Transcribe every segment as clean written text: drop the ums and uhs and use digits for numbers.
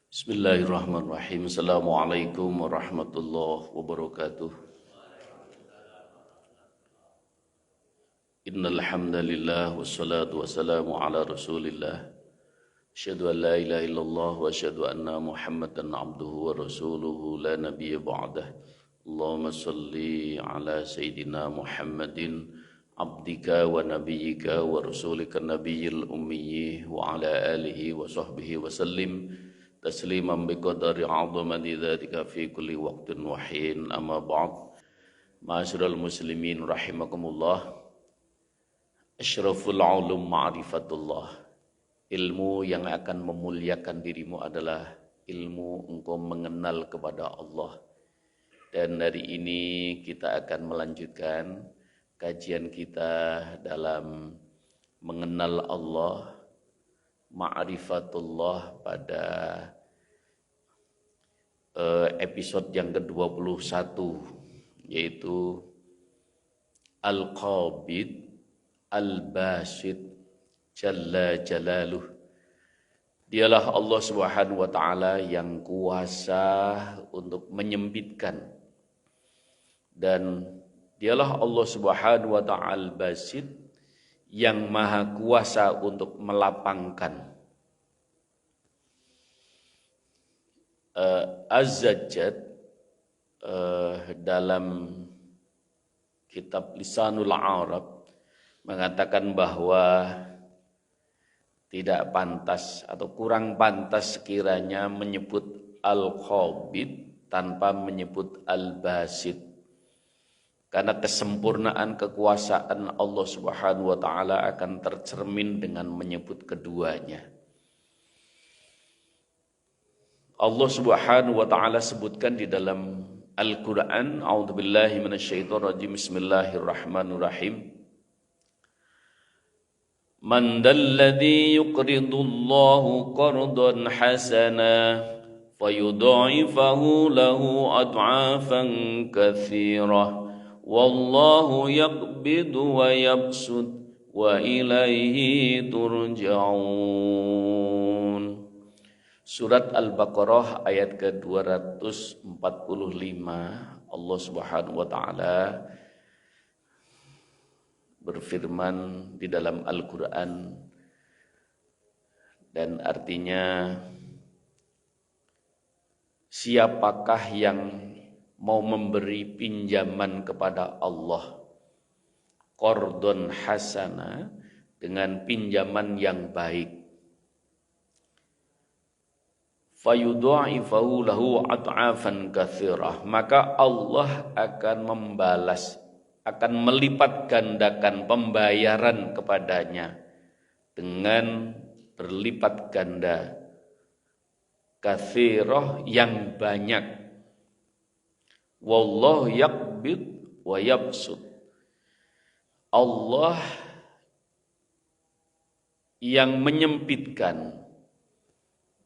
Bismillahirrahmanirrahim. Assalamualaikum warahmatullahi wabarakatuh. Innal hamdalillah wassalatu wassalamu ala Rasulillah. Asyhadu an la ilaha illallah wa asyhadu anna Muhammadan abduhu wa rasuluhu la nabiyya ba'dah. Allahumma shalli ala sayyidina Muhammadin abdika wa nabiyyika wa rasulika nabiyyil ummiyyi wa ala alihi wa sahbihi wa sallim tasliman biqadari 'azamati dzatika fi kulli waqtin wa hin. Amma ba'd. Ma'asyiral muslimin rahimakumullah. Asyraful ulum ma'rifatullah. Ilmu yang akan memuliakan dirimu adalah ilmu engkau mengenal kepada Allah. Dan hari ini kita akan melanjutkan kajian kita dalam mengenal Allah, ma'rifatullah pada episode yang ke-21, yaitu Al-Qabid Al-Basit Jalla Jalaluh. Dialah Allah Subhanahu wa taala yang kuasa untuk menyempitkan, dan dialah Allah Subhanahu wa taala Al-Basit yang maha kuasa untuk melapangkan. Az-Zajjad dalam kitab Lisanul Arab mengatakan bahwa tidak pantas atau kurang pantas sekiranya menyebut Al-Qabid tanpa menyebut Al-Basit, karena kesempurnaan kekuasaan Allah Subhanahu wa taala akan tercermin dengan menyebut keduanya. Allah Subhanahu wa taala sebutkan di dalam Al-Qur'an, a'udzubillahi minasyaitonirrajim, bismillahirrahmanirrahim. Man dalladzi yuqridullahu qardan hasana fayudha'ifahu lahu ad'afan katsirah wallahu yaqbidu wa yabsut wa ilaihi turja'un. Surat Al-Baqarah ayat ke-245. Allah Subhanahu wa taala berfirman di dalam Al-Qur'an, dan artinya, siapakah yang mau memberi pinjaman kepada Allah qardon hasana, dengan pinjaman yang baik, fayudha'ifahu lahu ad'afan katsirah, maka Allah akan membalas, akan melipat gandakan pembayaran kepadanya dengan berlipat ganda, katsirah yang banyak. Wallahu yaqbid wa yabsut. Allah yang menyempitkan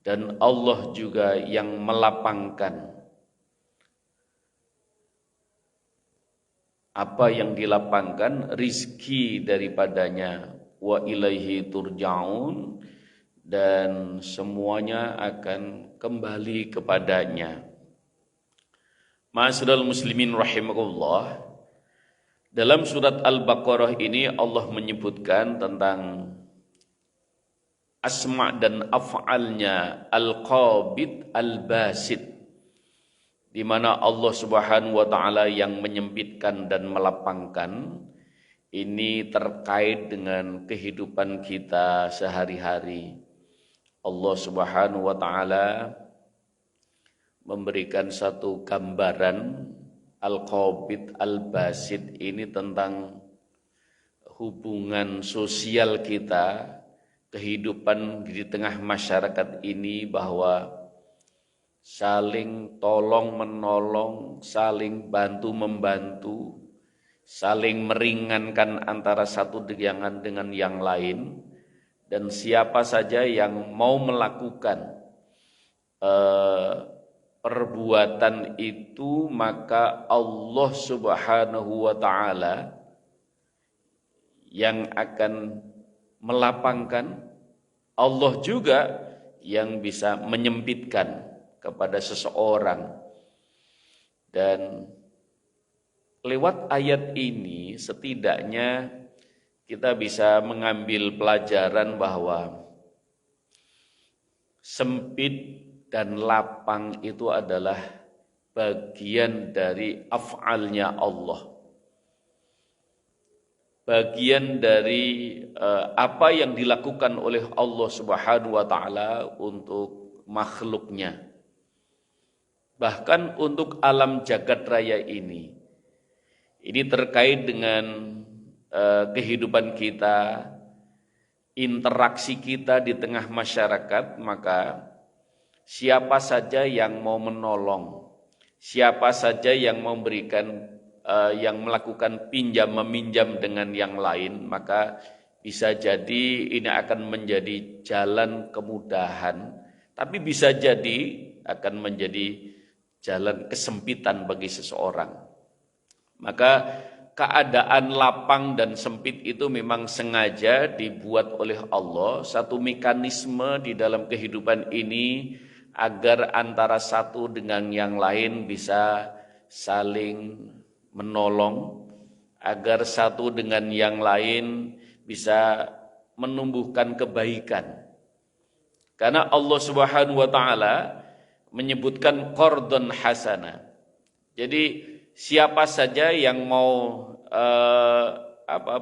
dan Allah juga yang melapangkan. Apa yang dilapangkan? Rizki daripadanya. Wa ilaihi turja'un, dan semuanya akan kembali kepadanya. Ma'asyiral muslimin rahimakumullah. Dalam surat Al-Baqarah ini Allah menyebutkan tentang asma' dan af'alnya Al-Qabid Al-Basit, di mana Allah Subhanahu wa taala yang menyempitkan dan melapangkan. Ini terkait dengan kehidupan kita sehari-hari. Allah Subhanahu wa taala memberikan satu gambaran Al-Qabid Al-Basit ini tentang hubungan sosial kita, kehidupan di tengah masyarakat ini, bahwa saling tolong-menolong, saling bantu-membantu, saling meringankan antara satu dengan yang lain. Dan siapa saja yang mau melakukan perbuatan itu, maka Allah Subhanahu wa taala yang akan melapangkan, Allah juga yang bisa menyempitkan kepada seseorang. Dan lewat ayat ini setidaknya kita bisa mengambil pelajaran bahwa sempit dan lapang itu adalah bagian dari af'alnya Allah. Bagian dari apa yang dilakukan oleh Allah Subhanahu wa taala untuk makhluknya. Bahkan untuk alam jagat raya ini terkait dengan kehidupan kita, interaksi kita di tengah masyarakat, maka siapa saja yang mau menolong, siapa saja yang memberikan, yang melakukan pinjam meminjam dengan yang lain, maka bisa jadi ini akan menjadi jalan kemudahan, tapi bisa jadi akan menjadi jalan kesempitan bagi seseorang. Maka keadaan lapang dan sempit itu memang sengaja dibuat oleh Allah, satu mekanisme di dalam kehidupan ini agar antara satu dengan yang lain bisa saling menolong, agar satu dengan yang lain bisa menumbuhkan kebaikan. Karena Allah Subhanahu wa taala menyebutkan qardun hasana. Jadi siapa saja yang mau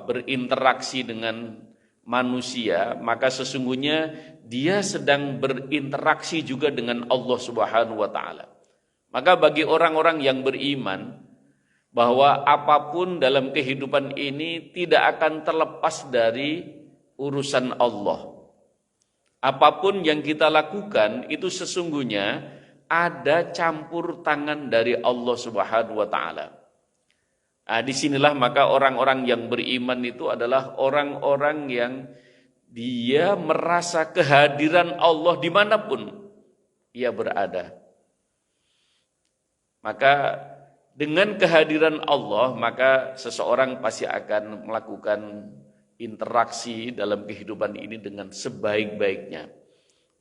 berinteraksi dengan manusia, maka sesungguhnya dia sedang berinteraksi juga dengan Allah Subhanahu wa taala. Maka bagi orang-orang yang beriman bahwa apapun dalam kehidupan ini tidak akan terlepas dari urusan Allah. Apapun yang kita lakukan itu sesungguhnya ada campur tangan dari Allah Subhanahu wa taala. Nah, disinilah maka orang-orang yang beriman itu adalah orang-orang yang dia merasa kehadiran Allah dimanapun ia berada. Maka dengan kehadiran Allah, maka seseorang pasti akan melakukan interaksi dalam kehidupan ini dengan sebaik-baiknya.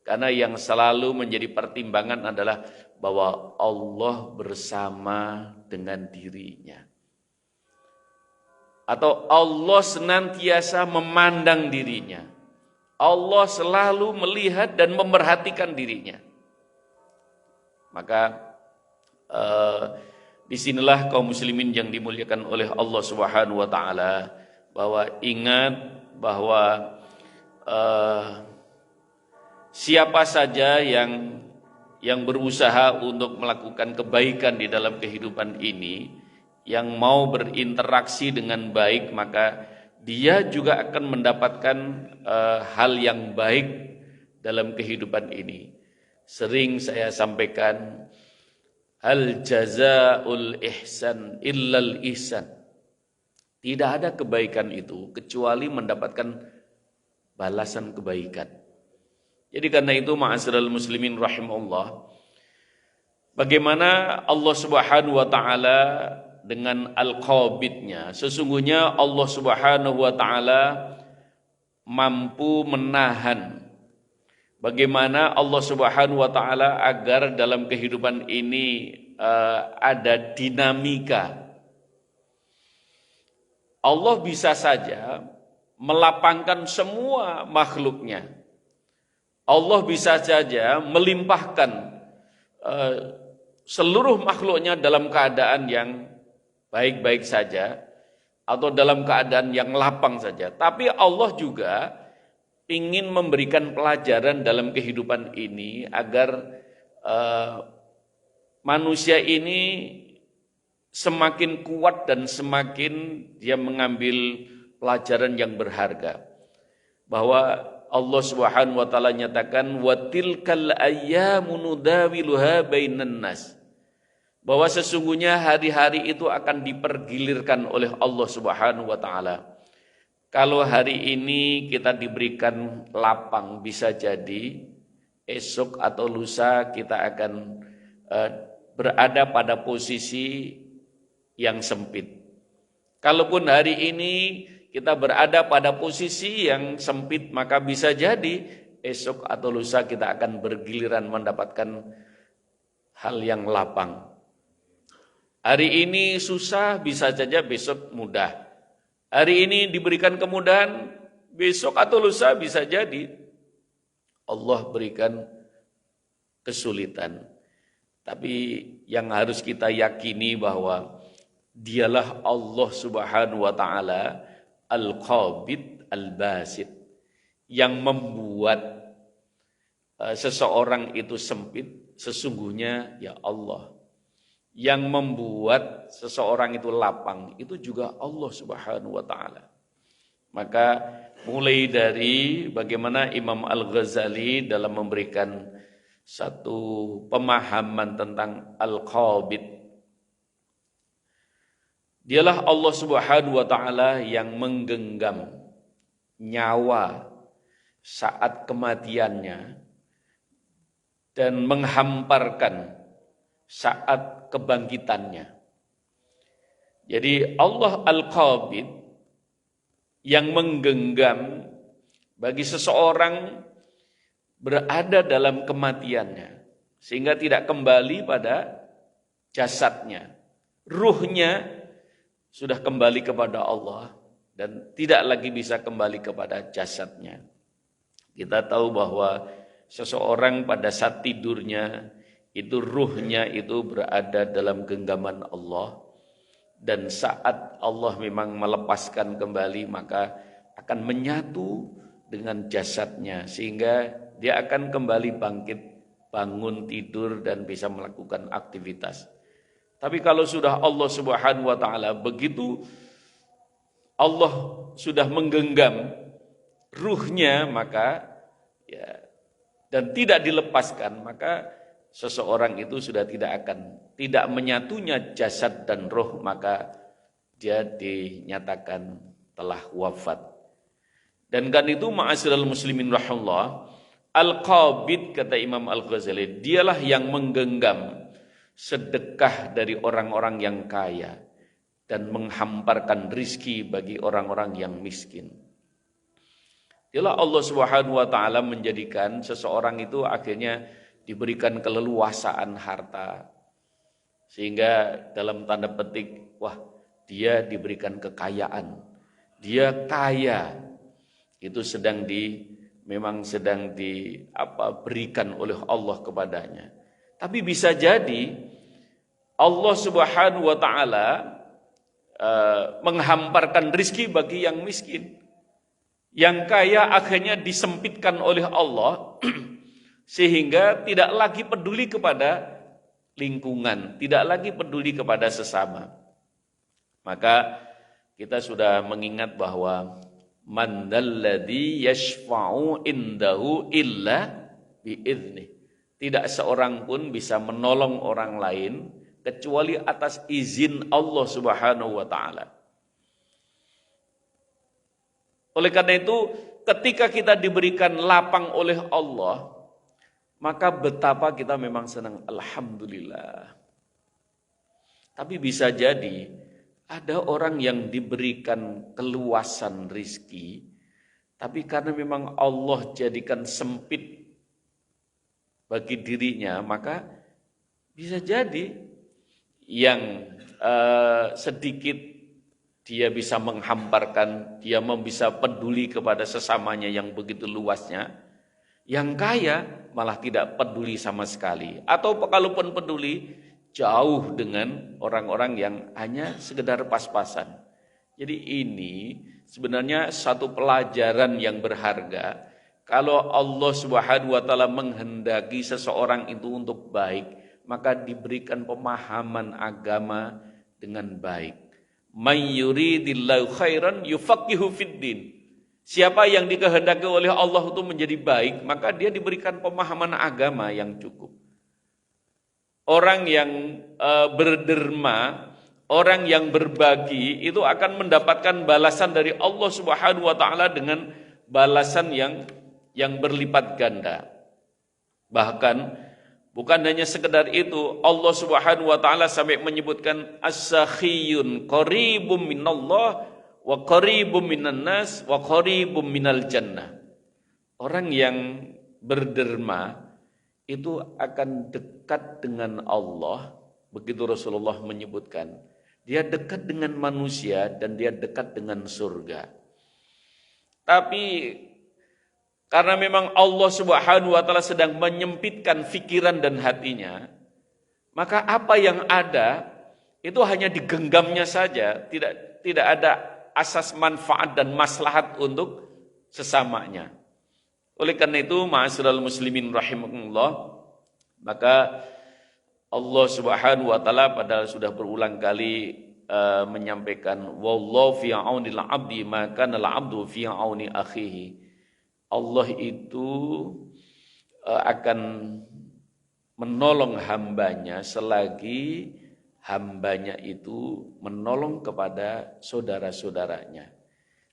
Karena yang selalu menjadi pertimbangan adalah bahwa Allah bersama dengan dirinya. Atau Allah senantiasa memandang dirinya. Allah selalu melihat dan memerhatikan dirinya. Maka disinilah kaum muslimin yang dimuliakan oleh Allah Subhanahu wa taala, bahwa ingat bahwa siapa saja yang berusaha untuk melakukan kebaikan di dalam kehidupan ini, yang mau berinteraksi dengan baik, maka dia juga akan mendapatkan hal yang baik dalam kehidupan ini. Sering saya sampaikan, hal jazaul ihsan illal ihsan. Tidak ada kebaikan itu kecuali mendapatkan balasan kebaikan. Jadi karena itu ma'asyiral muslimin rahimahullah, bagaimana Allah Subhanahu wa taala dengan al-qabidnya, sesungguhnya Allah Subhanahu wa taala mampu menahan. Bagaimana Allah Subhanahu wa taala agar dalam kehidupan ini ada dinamika. Allah bisa saja melapangkan semua makhluknya. Allah bisa saja melimpahkan seluruh makhluknya dalam keadaan yang baik-baik saja, atau dalam keadaan yang lapang saja. Tapi Allah juga ingin memberikan pelajaran dalam kehidupan ini agar manusia ini semakin kuat dan semakin dia mengambil pelajaran yang berharga. Bahwa Allah Subhanahu wa taala nyatakan wa tilkal ayyamu nudawiluha bainan nas. Bahwa sesungguhnya hari-hari itu akan dipergilirkan oleh Allah Subhanahu wa taala. Kalau hari ini kita diberikan lapang, bisa jadi esok atau lusa kita akan berada pada posisi yang sempit. Kalaupun hari ini kita berada pada posisi yang sempit, maka bisa jadi esok atau lusa kita akan bergiliran mendapatkan hal yang lapang. Hari ini susah, bisa saja besok mudah. Hari ini diberikan kemudahan, besok atau lusa bisa jadi Allah berikan kesulitan. Tapi yang harus kita yakini bahwa dialah Allah Subhanahu wa taala Al-Qabid Al-Basit, yang membuat seseorang itu sempit, sesungguhnya ya Allah. Yang membuat seseorang itu lapang, itu juga Allah Subhanahu wa taala. Maka mulai dari bagaimana Imam Al-Ghazali dalam memberikan satu pemahaman tentang Al-Qabid. Dialah Allah Subhanahu wa taala yang menggenggam nyawa saat kematiannya dan menghamparkan saat kebangkitannya. Jadi Allah Al-Qabid yang menggenggam bagi seseorang berada dalam kematiannya sehingga tidak kembali pada jasadnya. Ruhnya sudah kembali kepada Allah dan tidak lagi bisa kembali kepada jasadnya. Kita tahu bahwa seseorang pada saat tidurnya itu ruhnya itu berada dalam genggaman Allah, dan saat Allah memang melepaskan kembali maka akan menyatu dengan jasadnya sehingga dia akan kembali bangkit, bangun tidur dan bisa melakukan aktivitas. Tapi kalau sudah Allah Subhanahu wa taala, begitu Allah sudah menggenggam ruhnya maka ya, dan tidak dilepaskan, maka seseorang itu sudah tidak menyatunya jasad dan roh, maka dia dinyatakan telah wafat. Dan kan itu ma'asyiral muslimin rahimahullah, Al-Qabid kata Imam Al-Ghazali, dialah yang menggenggam sedekah dari orang-orang yang kaya dan menghamparkan rizki bagi orang-orang yang miskin. Dialah Allah Subhanahu wa taala menjadikan seseorang itu akhirnya diberikan keleluasaan harta. Sehingga dalam tanda petik, wah dia diberikan kekayaan. Dia kaya. Itu memang sedang diberikan oleh Allah kepadanya. Tapi bisa jadi Allah Subhanahu wa taala menghamparkan rizki bagi yang miskin. Yang kaya akhirnya disempitkan oleh Allah sehingga tidak lagi peduli kepada lingkungan, tidak lagi peduli kepada sesama. Maka kita sudah mengingat bahwa man dalladzi yashfa'u indahu illa bi'idznih. Tidak seorang pun bisa menolong orang lain kecuali atas izin Allah Subhanahu wa taala. Oleh karena itu, ketika kita diberikan lapang oleh Allah, maka betapa kita memang senang, alhamdulillah. Tapi bisa jadi ada orang yang diberikan keluasan rizki, tapi karena memang Allah jadikan sempit bagi dirinya, maka bisa jadi yang sedikit dia bisa menghamparkan, dia bisa peduli kepada sesamanya yang begitu luasnya. Yang kaya malah tidak peduli sama sekali. Atau kalaupun peduli, jauh dengan orang-orang yang hanya sekedar pas-pasan. Jadi ini sebenarnya satu pelajaran yang berharga. Kalau Allah Subhanahu wa taala menghendaki seseorang itu untuk baik, maka diberikan pemahaman agama dengan baik. May yuridillahu khairan yufaqihu fiddin. Siapa yang dikehendaki oleh Allah itu menjadi baik, maka dia diberikan pemahaman agama yang cukup. Orang yang berderma, orang yang berbagi itu akan mendapatkan balasan dari Allah Subhanahu wa taala dengan balasan yang berlipat ganda. Bahkan bukan hanya sekedar itu, Allah Subhanahu wa taala sampai menyebutkan as-sakhiyun qaribum minallah wa qaribum minan nas wa qaribum minal jannah. Orang yang berderma itu akan dekat dengan Allah. Begitu Rasulullah menyebutkan. Dia dekat dengan manusia dan dia dekat dengan surga. Tapi karena memang Allah Subhanahu wa taala sedang menyempitkan pikiran dan hatinya, maka apa yang ada itu hanya digenggamnya saja, tidak ada asas manfaat dan maslahat untuk sesamanya. Oleh karena itu, ma'asyiral muslimin rahimakumullah, maka Allah Subhanahu wa taala padahal sudah berulang kali menyampaikan wallahu fi aunil abdi ma kana al abdu fi auni akhihi. Allah itu akan menolong hambanya selagi hambanya itu menolong kepada saudara-saudaranya.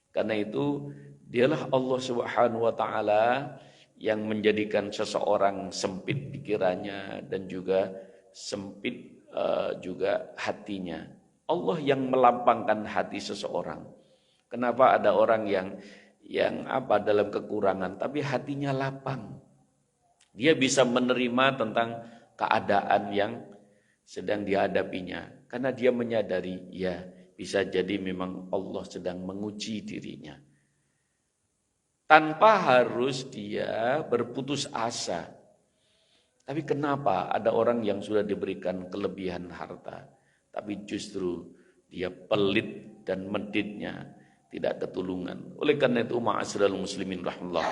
Karena itu dialah Allah Subhanahu wa taala yang menjadikan seseorang sempit pikirannya dan juga sempit juga hatinya. Allah yang melapangkan hati seseorang. Kenapa ada orang yang dalam kekurangan tapi hatinya lapang. Dia bisa menerima tentang keadaan yang sedang dihadapinya karena dia menyadari ya bisa jadi memang Allah sedang menguji dirinya. Tanpa harus dia berputus asa. Tapi kenapa ada orang yang sudah diberikan kelebihan harta tapi justru dia pelit dan meditnya tidak ketulungan. Oleh karena itu ma'asyiral muslimin rahmatullah,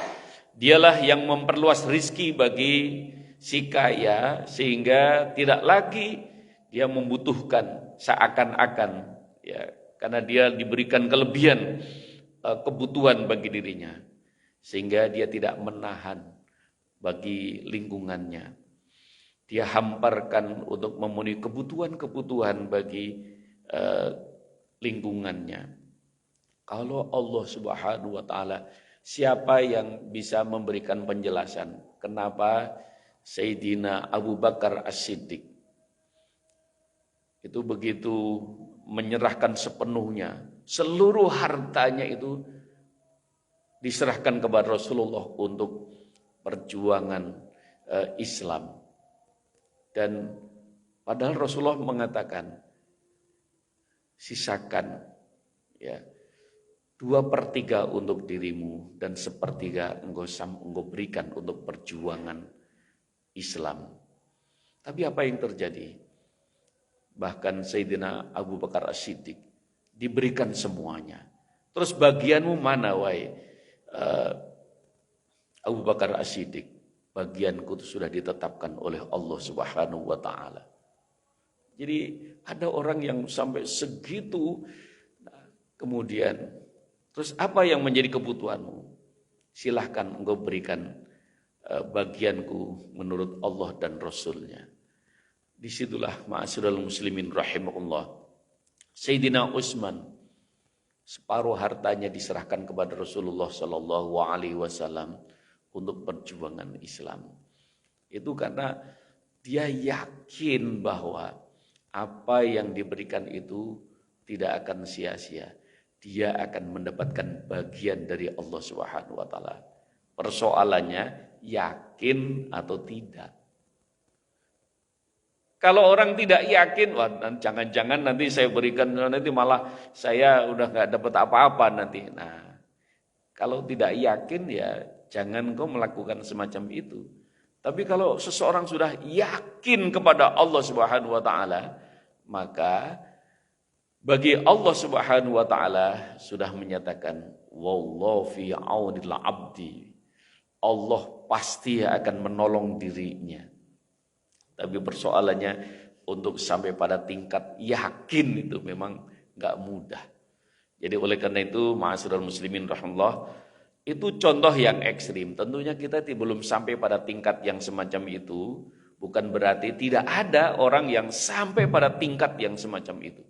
dialah yang memperluas rizki bagi si kaya sehingga tidak lagi dia membutuhkan seakan-akan ya karena dia diberikan kelebihan kebutuhan bagi dirinya sehingga dia tidak menahan bagi lingkungannya. Dia hamparkan untuk memenuhi kebutuhan-kebutuhan bagi lingkungannya. Kalau Allah Subhanahu wa taala, siapa yang bisa memberikan penjelasan kenapa Sayyidina Abu Bakar As-Siddiq itu begitu menyerahkan sepenuhnya, seluruh hartanya itu diserahkan kepada Rasulullah untuk perjuangan Islam. Dan padahal Rasulullah mengatakan sisakan ya 2/3 untuk dirimu dan 1/3 engkau berikan untuk perjuangan Islam. Tapi apa yang terjadi? Bahkan Sayyidina Abu Bakar As-Siddiq diberikan semuanya. Terus bagianmu mana wahai Abu Bakar As-Siddiq? Bagianku itu sudah ditetapkan oleh Allah Subhanahu wa taala. Jadi ada orang yang sampai segitu kemudian terus apa yang menjadi kebutuhanmu? Silahkan engkau berikan bagianku menurut Allah dan Rasulnya. Disitulah ma'asyiral muslimin rahimakumullah. Sayyidina Utsman separuh hartanya diserahkan kepada Rasulullah sallallahu alaihi wasallam untuk perjuangan Islam. Itu karena dia yakin bahwa apa yang diberikan itu tidak akan sia-sia. Dia akan mendapatkan bagian dari Allah Subhanahu wa taala. Persoalannya yakin atau tidak. Kalau orang tidak yakin, wah jangan-jangan nanti saya berikan, nanti malah saya udah nggak dapat apa-apa nanti. Nah, kalau tidak yakin ya jangan kau melakukan semacam itu. Tapi kalau seseorang sudah yakin kepada Allah Subhanahu wa taala, maka bagi Allah Subhanahu wa taala sudah menyatakan wallahu fi aunil abdi. Allah pasti akan menolong dirinya. Tapi persoalannya untuk sampai pada tingkat yakin itu memang enggak mudah. Jadi oleh karena itu ma'asyiral muslimin rahimallahu, itu contoh yang ekstrim. Tentunya kita belum sampai pada tingkat yang semacam itu. Bukan berarti tidak ada orang yang sampai pada tingkat yang semacam itu.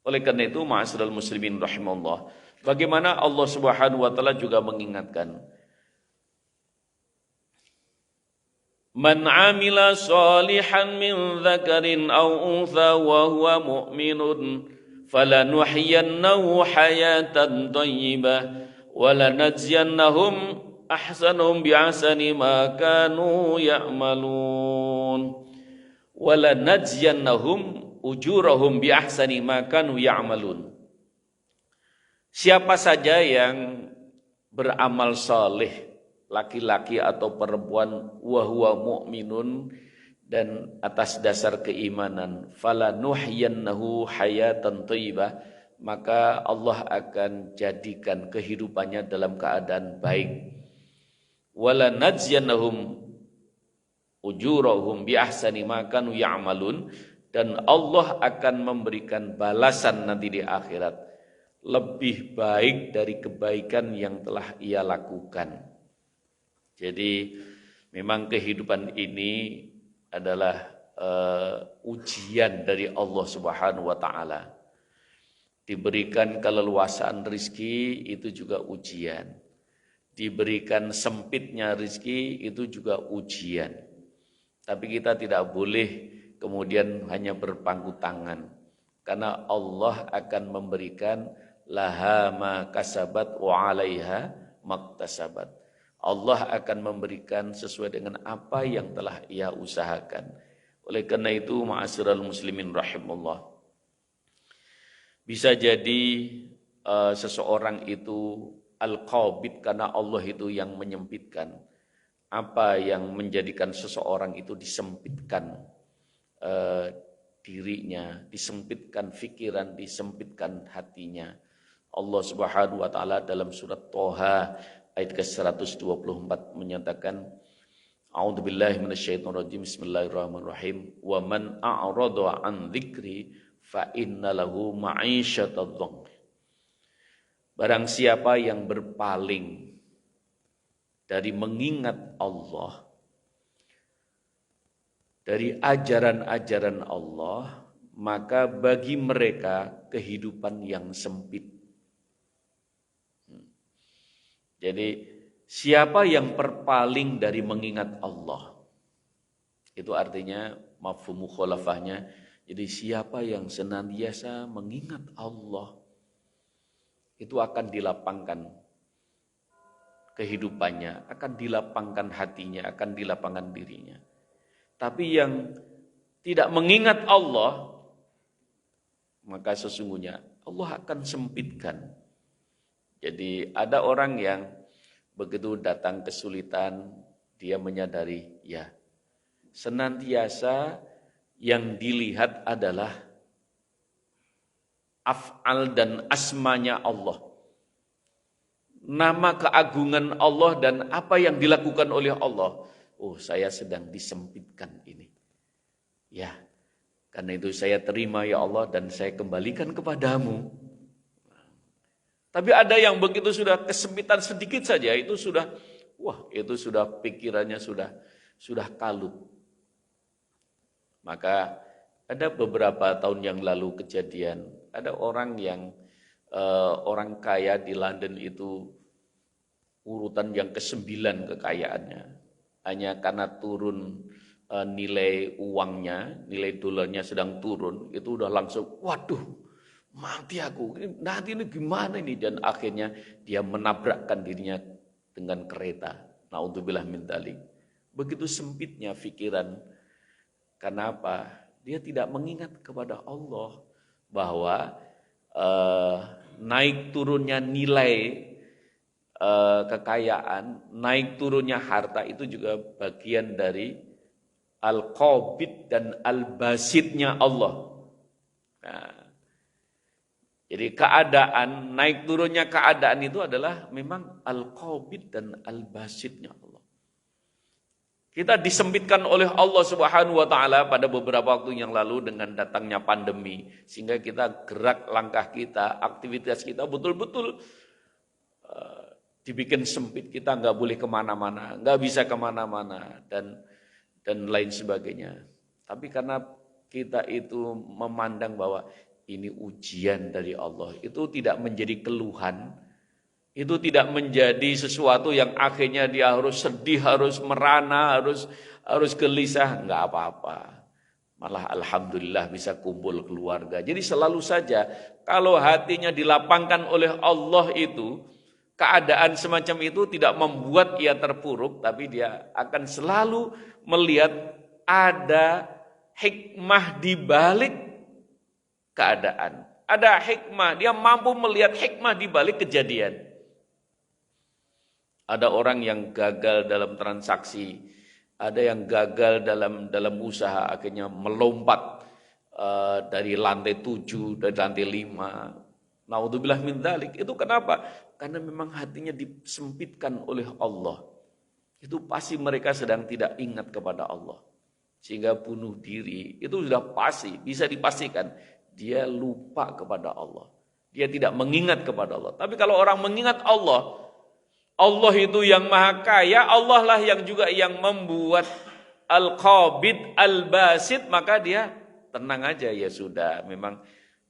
Oleh karena itu, ma'asyiral muslimin rahimallahu, bagaimana Allah Subhanahu wa taala juga mengingatkan, man 'amila shalihan min dzakarin aw untha wa huwa mu'minun falanuhyiyannahu hayatan thayyibah walanajziyannahum ahsanahum bi'ahsani ma kanu ya'malun. Walanajziyannahum ujurahum bi'ahsani ma kanu ya'malun. Siapa saja yang beramal saleh, laki-laki atau perempuan, wa huwa mu'minun, dan atas dasar keimanan, falanuhyiyannahu hayatan thayyibah, maka Allah akan jadikan kehidupannya dalam keadaan baik. Walanajziyannahum ujurahum bi ahsani ma kanu ya'malun, dan Allah akan memberikan balasan nanti di akhirat lebih baik dari kebaikan yang telah ia lakukan. Jadi memang kehidupan ini adalah ujian dari Allah Subhanahu wa taala. Diberikan keleluasaan rizki itu juga ujian. Diberikan sempitnya rizki itu juga ujian. Tapi kita tidak boleh kemudian hanya berpangku tangan. Karena Allah akan memberikan laha ma kasabat wa 'alaiha maktasabat. Allah akan memberikan sesuai dengan apa yang telah ia usahakan. Oleh karena itu, ma'asyiral muslimin rahimullah, bisa jadi seseorang itu al-qabid karena Allah itu yang menyempitkan. Apa yang menjadikan seseorang itu disempitkan dirinya, disempitkan fikiran, disempitkan hatinya. Allah Subhanahu wa taala dalam surat Thaha ayat ke-124 menyatakan, A'udzubillahi minasyaitonirrajim, bismillahirrahmanirrahim, wa man a'rada an dzikri fa inna lahu ma'isyatan dhanka. Barang siapa yang berpaling dari mengingat Allah, dari ajaran-ajaran Allah, maka bagi mereka kehidupan yang sempit. Jadi siapa yang berpaling dari mengingat Allah, itu artinya mafhum mukhalafahnya. Jadi siapa yang senantiasa mengingat Allah, itu akan dilapangkan kehidupannya, akan dilapangkan hatinya, akan dilapangkan dirinya. Tapi yang tidak mengingat Allah, maka sesungguhnya Allah akan sempitkan. Jadi ada orang yang begitu datang kesulitan, dia menyadari, ya, senantiasa yang dilihat adalah af'al dan asmanya Allah. Nama keagungan Allah dan apa yang dilakukan oleh Allah. Oh, saya sedang disempitkan ini. Ya, karena itu saya terima ya Allah dan saya kembalikan kepadamu. Tapi ada yang begitu sudah kesempitan sedikit saja, itu sudah, itu sudah pikirannya sudah kalut. Maka ada beberapa tahun yang lalu kejadian, ada orang yang orang kaya di London itu urutan yang ke-9 kekayaannya. Hanya karena turun nilai uangnya, nilai dolarnya sedang turun, itu udah langsung, waduh, mati aku, nanti ini gimana ini? Dan akhirnya dia menabrakkan dirinya dengan kereta. Na'udzubillah min dzalik. Begitu sempitnya pikiran. Kenapa? Dia tidak mengingat kepada Allah bahwa naik turunnya nilai kekayaan, naik turunnya harta itu juga bagian dari al-qabid dan al-basidnya Allah. Nah, jadi keadaan, naik turunnya keadaan itu adalah memang al-qabid dan al-basidnya Allah. Kita disempitkan oleh Allah Subhanahu wa taala pada beberapa waktu yang lalu dengan datangnya pandemi, sehingga kita gerak langkah kita, aktivitas kita betul-betul dibikin sempit. Kita nggak boleh kemana-mana, nggak bisa kemana-mana dan lain sebagainya. Tapi karena kita itu memandang bahwa ini ujian dari Allah, itu tidak menjadi keluhan, itu tidak menjadi sesuatu yang akhirnya dia harus sedih, harus merana, harus gelisah, nggak apa-apa. Malah alhamdulillah bisa kumpul keluarga. Jadi selalu saja kalau hatinya dilapangkan oleh Allah itu, keadaan semacam itu tidak membuat ia terpuruk, tapi dia akan selalu melihat ada hikmah di balik keadaan. Ada hikmah, dia mampu melihat hikmah di balik kejadian. Ada orang yang gagal dalam transaksi, ada yang gagal dalam usaha, akhirnya melompat dari lantai 7, dari lantai 5. Naudzubillah min dzalik. Itu kenapa? Karena memang hatinya disempitkan oleh Allah. Itu pasti mereka sedang tidak ingat kepada Allah. Sehingga bunuh diri itu sudah pasti, bisa dipastikan dia lupa kepada Allah. Dia tidak mengingat kepada Allah. Tapi kalau orang mengingat Allah, Allah itu yang maha kaya, Allah lah yang juga yang membuat Al-Qabid, Al-Basit, maka dia tenang aja, ya sudah, memang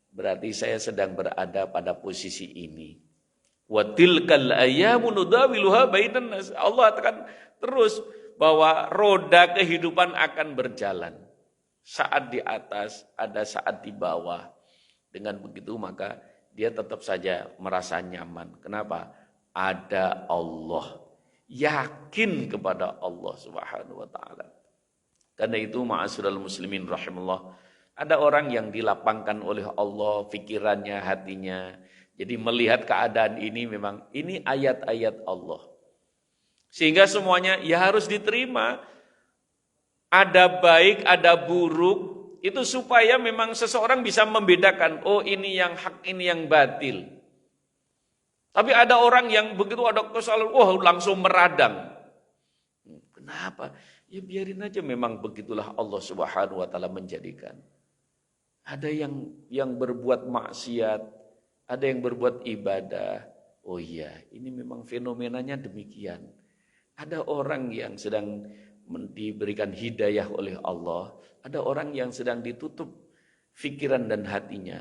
berarti saya sedang berada pada posisi ini. Wa tilkal ayyamu nudawiluha bainan nas. Allah akan terus bahwa roda kehidupan akan berjalan. Saat di atas, ada saat di bawah. Dengan begitu maka dia tetap saja merasa nyaman. Kenapa? Ada Allah. Yakin kepada Allah Subhanahu wa taala. Karena itu ma'asyiral muslimin rahimallah, ada orang yang dilapangkan oleh Allah pikirannya, hatinya. Jadi melihat keadaan ini memang ini ayat-ayat Allah. Sehingga semuanya ya harus diterima. Ada baik, ada buruk. Itu supaya memang seseorang bisa membedakan, oh ini yang hak, ini yang batil. Tapi ada orang yang begitu ada kesalahan, wah langsung meradang. Kenapa? Ya biarin aja, memang begitulah Allah Subhanahu wa taala menjadikan. Ada yang berbuat maksiat, ada yang berbuat ibadah. Oh iya, ini memang fenomenanya demikian. Ada orang yang sedang diberikan hidayah oleh Allah, ada orang yang sedang ditutup pikiran dan hatinya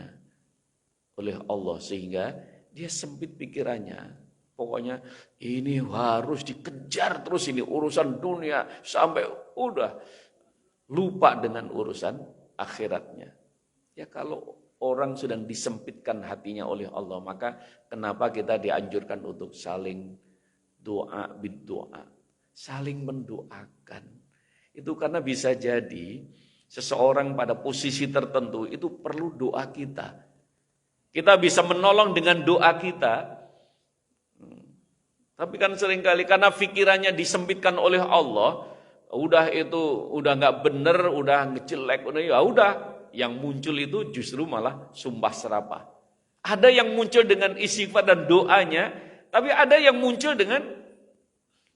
oleh Allah sehingga dia sempit pikirannya. Pokoknya ini harus dikejar terus, ini urusan dunia sampai udah lupa dengan urusan akhiratnya. Ya kalau orang sedang disempitkan hatinya oleh Allah, maka kenapa kita dianjurkan untuk saling doa bid-doa, saling mendoakan. Itu karena bisa jadi seseorang pada posisi tertentu itu perlu doa kita. Kita bisa menolong dengan doa kita. Tapi kan seringkali karena pikirannya disempitkan oleh Allah, udah nggak bener, udah ngejelek, udah yang muncul itu justru malah sumpah serapah. Ada yang muncul dengan istighfar dan doanya, tapi ada yang muncul dengan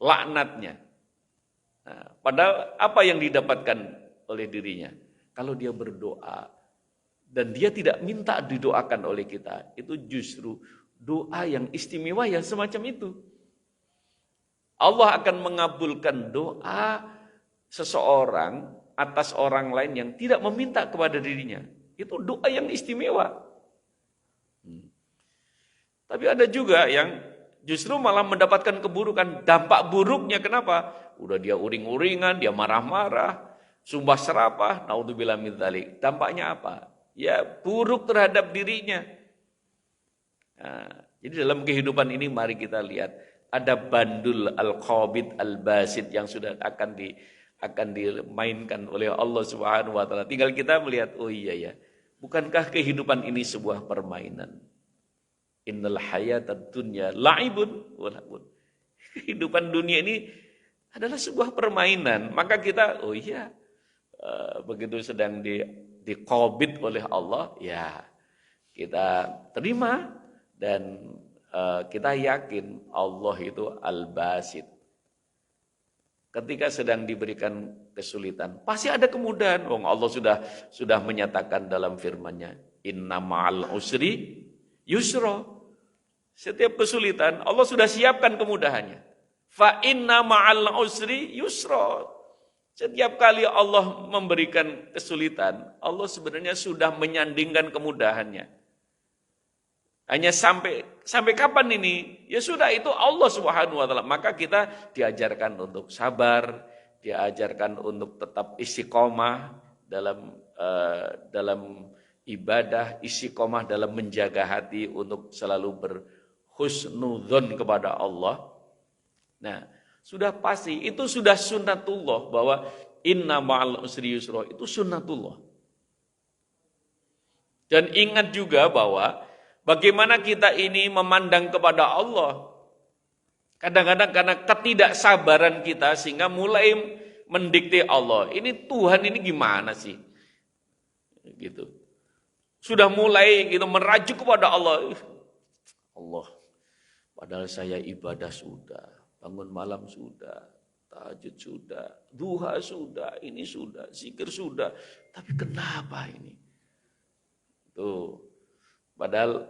laknatnya. Nah, padahal apa yang didapatkan oleh dirinya? Kalau dia berdoa dan dia tidak minta didoakan oleh kita, itu justru doa yang istimewa yang semacam itu. Allah akan mengabulkan doa seseorang atas orang lain yang tidak meminta kepada dirinya. Itu doa yang istimewa. Tapi ada juga yang justru malah mendapatkan keburukan. Dampak buruknya kenapa? Udah dia uring-uringan, dia marah-marah, sumpah serapah, naudzubillah min dzalik. Dampaknya apa? Ya buruk terhadap dirinya. Nah, jadi dalam kehidupan ini mari kita lihat ada bandul al-qabid al-basid yang sudah akan dimainkan oleh Allah Subhanahu wa taala. Tinggal kita melihat, oh iya ya, bukankah kehidupan ini sebuah permainan? Innal hayatad dunya la'ibun wa lahun. Kehidupan dunia ini adalah sebuah permainan. Maka kita, oh iya, begitu sedang diqabid oleh Allah, ya kita terima dan kita yakin Allah itu al-basid. Ketika sedang diberikan kesulitan, pasti ada kemudahan. Allah sudah menyatakan dalam firman-Nya, inna ma'al usri yusra. Setiap kesulitan Allah sudah siapkan kemudahannya. Fa inna ma'al usri yusra. Setiap kali Allah memberikan kesulitan, Allah sebenarnya sudah menyandingkan kemudahannya. Hanya sampai kapan ini? Ya sudah, itu Allah Subhanahu wa taala. Maka kita diajarkan untuk sabar, diajarkan untuk tetap istiqomah dalam ibadah, istiqomah dalam menjaga hati untuk selalu husnudzon kepada Allah. Nah, sudah pasti itu sudah sunnatullah bahwa inna ma'al usri yusra, itu sunnatullah. Dan ingat juga bahwa bagaimana kita ini memandang kepada Allah. Kadang-kadang karena ketidaksabaran kita sehingga mulai mendikte Allah. Ini Tuhan ini gimana sih? Gitu. Sudah mulai gitu merajuk kepada Allah. Allah, padahal saya ibadah sudah, bangun malam sudah, tahajud sudah, duha sudah, ini sudah, zikir sudah. Tapi kenapa ini? Tuh. Padahal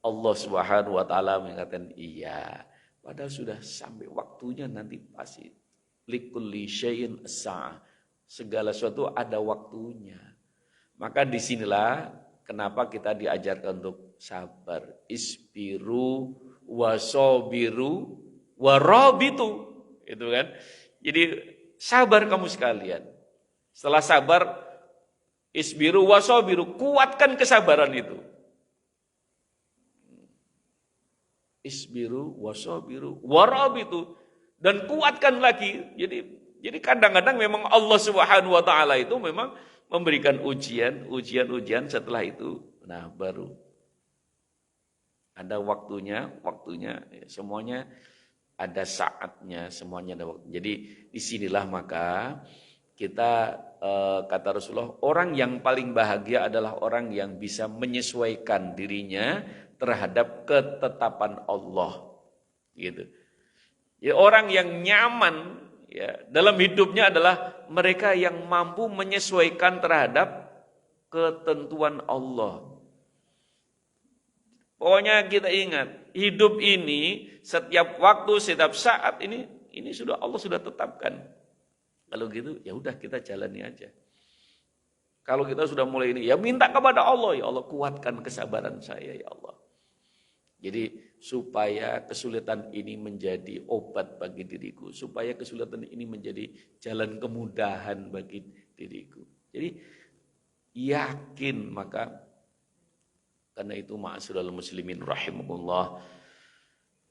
Allah Subhanahu wa taala mengatakan iya. Padahal sudah sampai waktunya nanti pasti. Likulli syai'in as-sa'ah. Segala sesuatu ada waktunya. Maka disinilah kenapa kita diajarkan untuk sabar. Isbiru wasobiru warabitu. Itu kan. Jadi sabar kamu sekalian. Setelah sabar, isbiru wasobiru, kuatkan kesabaran itu. Isbiru wasobiru warabitu, dan kuatkan lagi. Jadi kadang-kadang memang Allah Subhanahu wa taala itu memang memberikan ujian setelah itu. Nah, baru ada waktunya, semuanya ada saatnya, semuanya ada waktu. Jadi disinilah maka kita kata Rasulullah, orang yang paling bahagia adalah orang yang bisa menyesuaikan dirinya terhadap ketetapan Allah. Gitu. Jadi orang yang nyaman ya dalam hidupnya adalah mereka yang mampu menyesuaikan terhadap ketentuan Allah. Pokoknya kita ingat, hidup ini setiap waktu, setiap saat ini sudah Allah sudah tetapkan. Kalau gitu ya udah kita jalani aja. Kalau kita sudah mulai ini ya minta kepada Allah, ya Allah kuatkan kesabaran saya ya Allah. Jadi supaya kesulitan ini menjadi obat bagi diriku, supaya kesulitan ini menjadi jalan kemudahan bagi diriku. Jadi yakin, maka karena itu ma'asyiral muslimin rahimakumullah,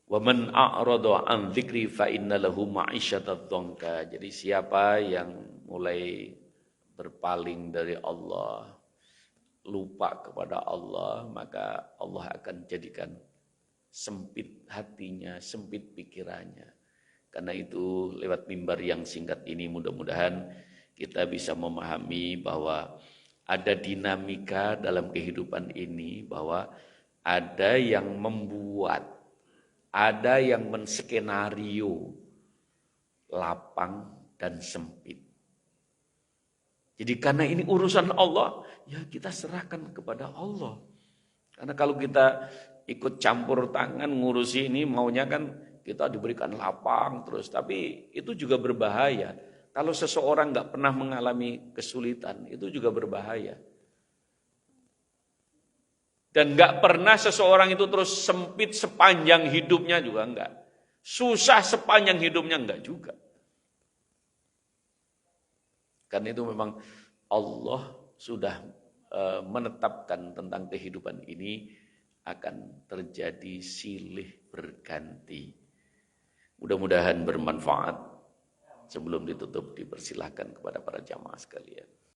wa man a'rada an dzikri fa inna lahu ma'isyatan dhanka. Jadi siapa yang mulai berpaling dari Allah, lupa kepada Allah, maka Allah akan jadikan sempit hatinya, sempit pikirannya. Karena itu lewat mimbar yang singkat ini mudah-mudahan kita bisa memahami bahwa ada dinamika dalam kehidupan ini, bahwa ada yang membuat, ada yang menskenario lapang dan sempit. Jadi karena ini urusan Allah, ya kita serahkan kepada Allah. Karena kalau kita ikut campur tangan ngurusi ini, maunya kan kita diberikan lapang terus. Tapi itu juga berbahaya. Kalau seseorang nggak pernah mengalami kesulitan, itu juga berbahaya. Dan nggak pernah seseorang itu terus sempit sepanjang hidupnya juga enggak. Susah sepanjang hidupnya enggak juga. Karena itu memang Allah sudah menetapkan tentang kehidupan ini akan terjadi silih berganti. Mudah-mudahan bermanfaat. Sebelum ditutup, dipersilahkan kepada para jamaah sekalian.